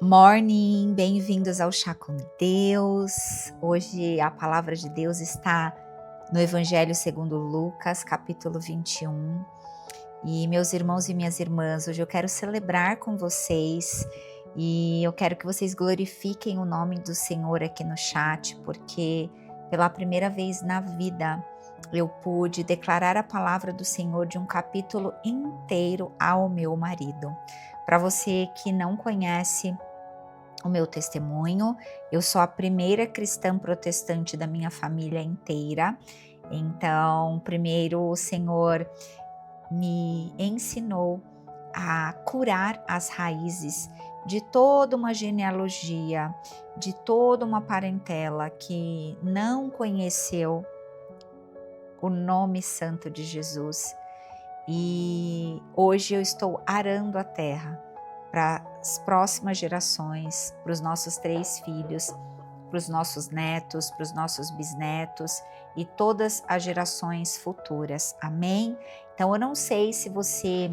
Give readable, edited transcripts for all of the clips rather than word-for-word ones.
Morning, bem-vindos ao Chá com Deus. Hoje a palavra de Deus está no Evangelho segundo Lucas, capítulo 21. E meus irmãos e minhas irmãs, hoje eu quero celebrar com vocês e eu quero que vocês glorifiquem o nome do Senhor aqui no chat, porque pela primeira vez na vida eu pude declarar a palavra do Senhor de um capítulo inteiro ao meu marido. Para você que não conhece o meu testemunho, eu sou a primeira cristã protestante da minha família inteira. Então, primeiro o Senhor me ensinou a curar as raízes de toda uma genealogia, de toda uma parentela que não conheceu o nome santo de Jesus. E hoje eu estou arando a terra para as próximas gerações, para os nossos 3 filhos, para os nossos netos, para os nossos bisnetos e todas as gerações futuras. Amém? Então eu não sei se você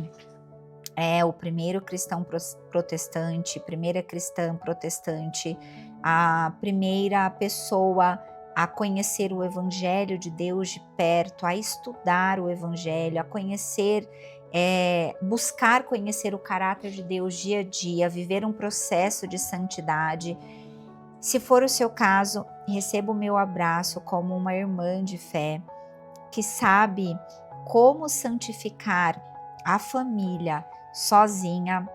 é o primeiro cristão protestante, primeira cristã protestante, a primeira pessoa a conhecer o Evangelho de Deus de perto, a estudar o Evangelho, a conhecer, buscar conhecer o caráter de Deus dia a dia, viver um processo de santidade. Se for o seu caso, receba o meu abraço como uma irmã de fé que sabe como santificar a família sozinha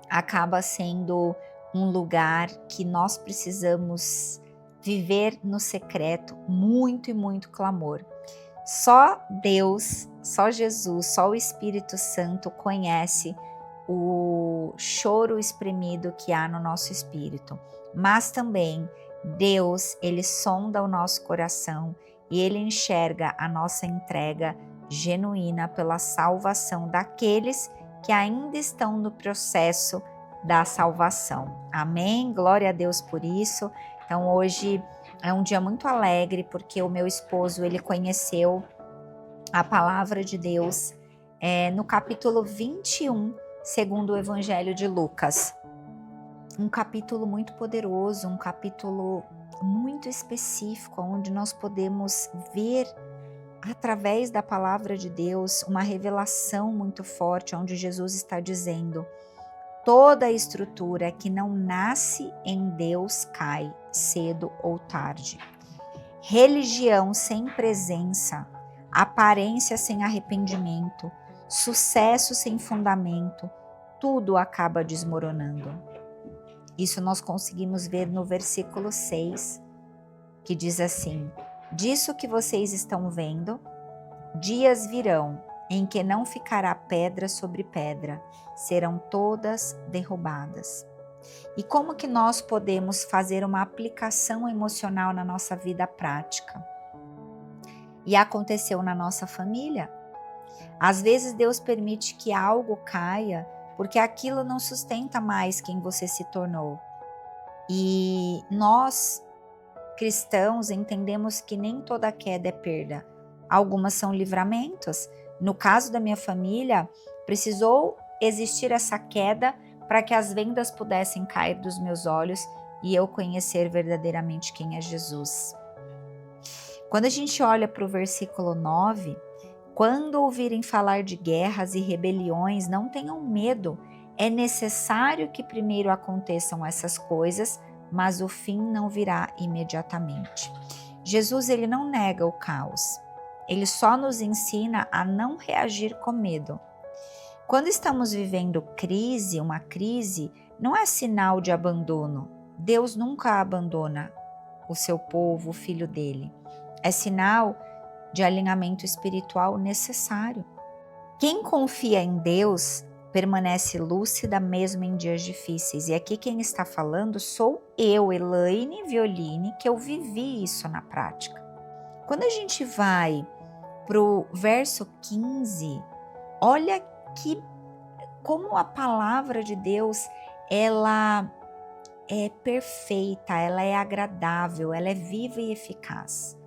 acaba sendo um lugar que nós precisamos viver no secreto, muito e muito clamor. Só Deus, só Jesus, só o Espírito Santo conhece o choro espremido que há no nosso espírito. Mas também Deus, ele sonda o nosso coração e ele enxerga a nossa entrega genuína pela salvação daqueles que ainda estão no processo da salvação. Amém? Glória a Deus por isso. Então hoje é um dia muito alegre porque o meu esposo, ele conheceu a palavra de Deus no capítulo 21, segundo o Evangelho de Lucas. Um capítulo muito poderoso, um capítulo muito específico, onde nós podemos ver através da palavra de Deus uma revelação muito forte, onde Jesus está dizendo: toda a estrutura que não nasce em Deus cai, cedo ou tarde. Religião sem presença, aparência sem arrependimento, sucesso sem fundamento, tudo acaba desmoronando. Isso nós conseguimos ver no versículo 6, que diz assim: disso que vocês estão vendo, dias virão em que não ficará pedra sobre pedra, serão todas derrubadas. E como que nós podemos fazer uma aplicação emocional na nossa vida prática? E aconteceu na nossa família. Às vezes Deus permite que algo caia, porque aquilo não sustenta mais quem você se tornou. E nós, cristãos, entendemos que nem toda queda é perda. Algumas são livramentos. No caso da minha família, precisou existir essa queda para que as vendas pudessem cair dos meus olhos e eu conhecer verdadeiramente quem é Jesus. Quando a gente olha para o versículo 9, quando ouvirem falar de guerras e rebeliões, não tenham medo. É necessário que primeiro aconteçam essas coisas, mas o fim não virá imediatamente. Jesus, ele não nega o caos. Ele só nos ensina a não reagir com medo. Quando estamos vivendo crise, uma crise, não é sinal de abandono. Deus nunca abandona o seu povo, o filho dele. É sinal de alinhamento espiritual necessário. Quem confia em Deus permanece lúcida mesmo em dias difíceis. E aqui quem está falando sou eu, Elaine Violine, que eu vivi isso na prática. Quando a gente vai para o verso 15, olha como a palavra de Deus, ela é perfeita, ela é agradável, ela é viva e eficaz.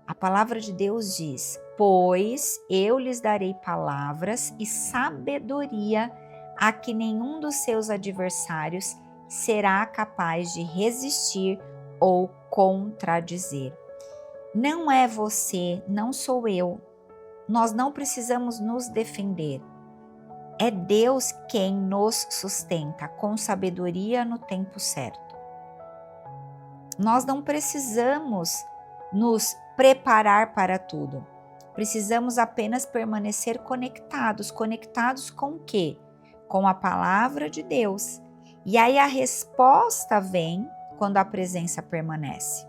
A palavra de Deus diz: pois eu lhes darei palavras e sabedoria a que nenhum dos seus adversários será capaz de resistir ou contradizer. Não é você, não sou eu. Nós não precisamos nos defender. É Deus quem nos sustenta com sabedoria no tempo certo. Nós não precisamos nos preparar para tudo. Precisamos apenas permanecer conectados. Conectados com o quê? Com a palavra de Deus. E aí a resposta vem quando a presença permanece.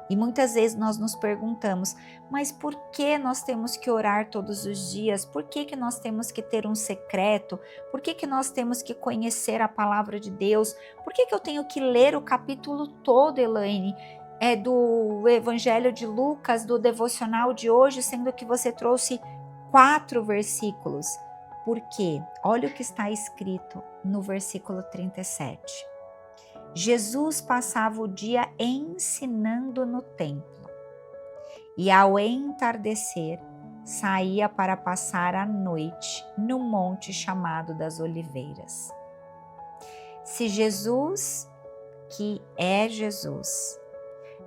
E muitas vezes nós nos perguntamos, mas por que nós temos que orar todos os dias? Por que nós temos que ter um secreto? Por que nós temos que conhecer a palavra de Deus? Por que eu tenho que ler o capítulo todo, Elaine? Do Evangelho de Lucas, do devocional de hoje, sendo que você trouxe 4 versículos. Por quê? Olha o que está escrito no versículo 37. Jesus passava o dia ensinando no templo e ao entardecer saía para passar a noite no monte chamado das Oliveiras. Se Jesus, que é Jesus,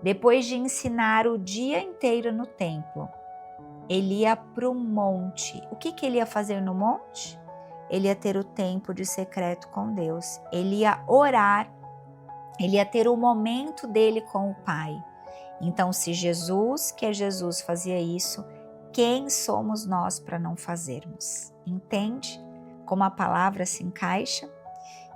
depois de ensinar o dia inteiro no templo, ele ia para o monte. O que ele ia fazer no monte? Ele ia ter o tempo de secreto com Deus. Ele ia orar. Ele ia ter o momento dele com o Pai. Então, se Jesus, que é Jesus, fazia isso, quem somos nós para não fazermos? Entende como a palavra se encaixa?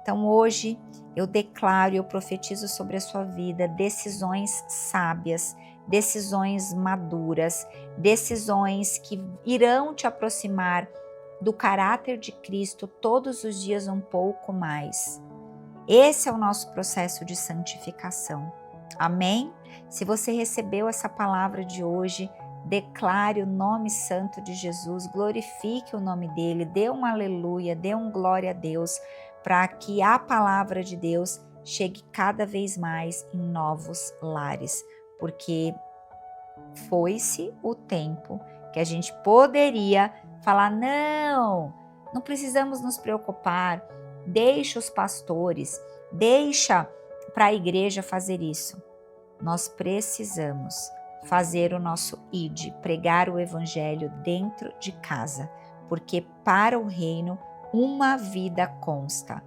Então, hoje eu declaro e eu profetizo sobre a sua vida decisões sábias, decisões maduras, decisões que irão te aproximar do caráter de Cristo todos os dias um pouco mais. Esse é o nosso processo de santificação. Amém? Se você recebeu essa palavra de hoje, declare o nome santo de Jesus, glorifique o nome dele, dê um aleluia, dê um glória a Deus, para que a palavra de Deus chegue cada vez mais em novos lares, porque foi-se o tempo que a gente poderia falar, não precisamos nos preocupar, deixa os pastores, deixa para a igreja fazer isso. Nós precisamos fazer o nosso ID, pregar o evangelho dentro de casa, porque para o reino uma vida consta,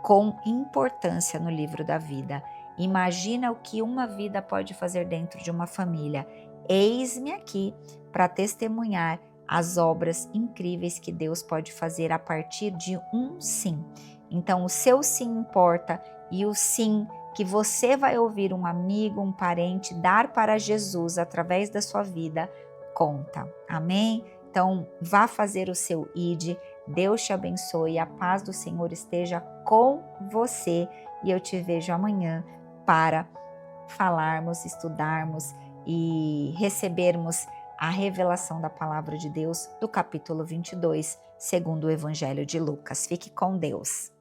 com importância no livro da vida. Imagina o que uma vida pode fazer dentro de uma família. Eis-me aqui para testemunhar as obras incríveis que Deus pode fazer a partir de um sim. Então, o seu sim importa e o sim que você vai ouvir um amigo, um parente dar para Jesus através da sua vida conta. Amém? Então, vá fazer o seu ID. Deus te abençoe. A paz do Senhor esteja com você. E eu te vejo amanhã para falarmos, estudarmos e recebermos a revelação da palavra de Deus do capítulo 22, segundo o Evangelho de Lucas. Fique com Deus.